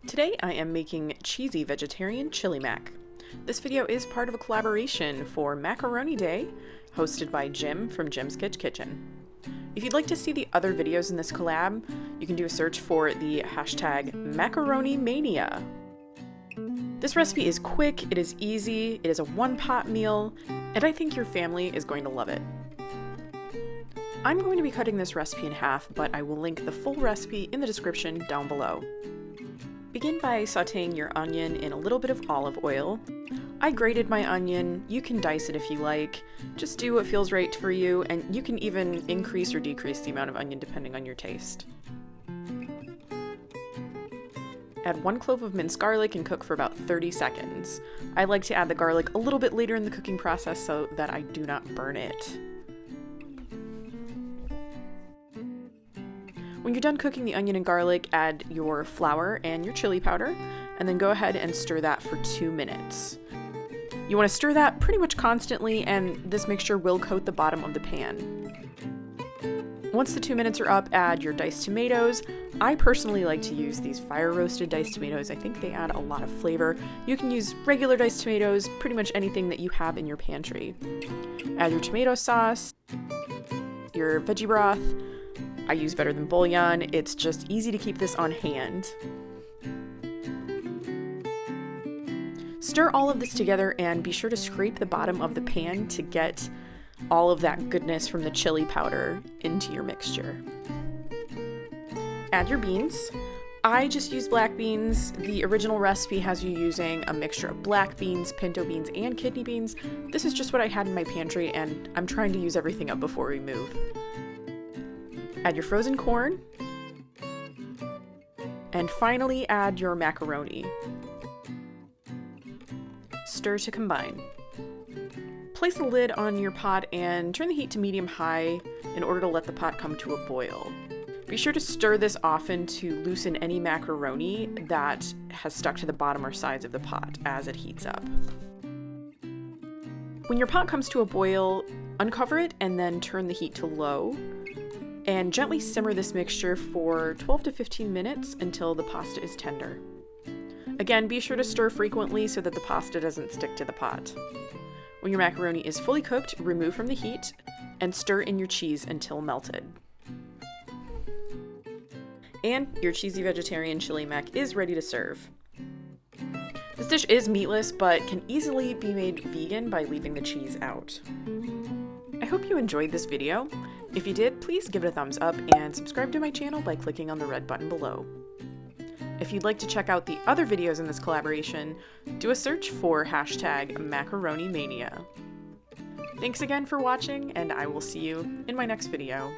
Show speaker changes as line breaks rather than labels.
Today I am making cheesy vegetarian chili mac. This video is part of a collaboration for Macaroni Day, hosted by Jim from Jim's Kitchen. If you'd like to see the other videos in this collab, you can do a search for the hashtag Macaroni Mania. This recipe is quick, it is easy, it is a one-pot meal, and I think your family is going to love it. I'm going to be cutting this recipe in half, but I will link the full recipe in the description down below. Begin by sauteing your onion in a little bit of olive oil. I grated my onion, you can dice it if you like, just do what feels right for you, and you can even increase or decrease the amount of onion depending on your taste. Add 1 clove of minced garlic and cook for about 30 seconds. I like to add the garlic a little bit later in the cooking process so that I do not burn it. When you're done cooking the onion and garlic, add your flour and your chili powder, and then go ahead and stir that for 2 minutes. You want to stir that pretty much constantly, and this mixture will coat the bottom of the pan. Once the 2 minutes are up, add your diced tomatoes. I personally like to use these fire-roasted diced tomatoes. I think they add a lot of flavor. You can use regular diced tomatoes, pretty much anything that you have in your pantry. Add your tomato sauce, your veggie broth. I use better than bouillon. It's just easy to keep this on hand. Stir all of this together and be sure to scrape the bottom of the pan to get all of that goodness from the chili powder into your mixture. Add your beans. I just use black beans. The original recipe has you using a mixture of black beans, pinto beans, and kidney beans. This is just what I had in my pantry, and I'm trying to use everything up before we move. Add your frozen corn, and finally add your macaroni. Stir to combine. Place the lid on your pot and turn the heat to medium-high in order to let the pot come to a boil. Be sure to stir this often to loosen any macaroni that has stuck to the bottom or sides of the pot as it heats up. When your pot comes to a boil, uncover it and then turn the heat to low. And gently simmer this mixture for 12 to 15 minutes until the pasta is tender. Again, be sure to stir frequently so that the pasta doesn't stick to the pot. When your macaroni is fully cooked, remove from the heat and stir in your cheese until melted. And your cheesy vegetarian chili mac is ready to serve. This dish is meatless, but can easily be made vegan by leaving the cheese out. I hope you enjoyed this video. If you did, please give it a thumbs up and subscribe to my channel by clicking on the red button below. If you'd like to check out the other videos in this collaboration, do a search for hashtag Macaroni Mania. Thanks again for watching, and I will see you in my next video.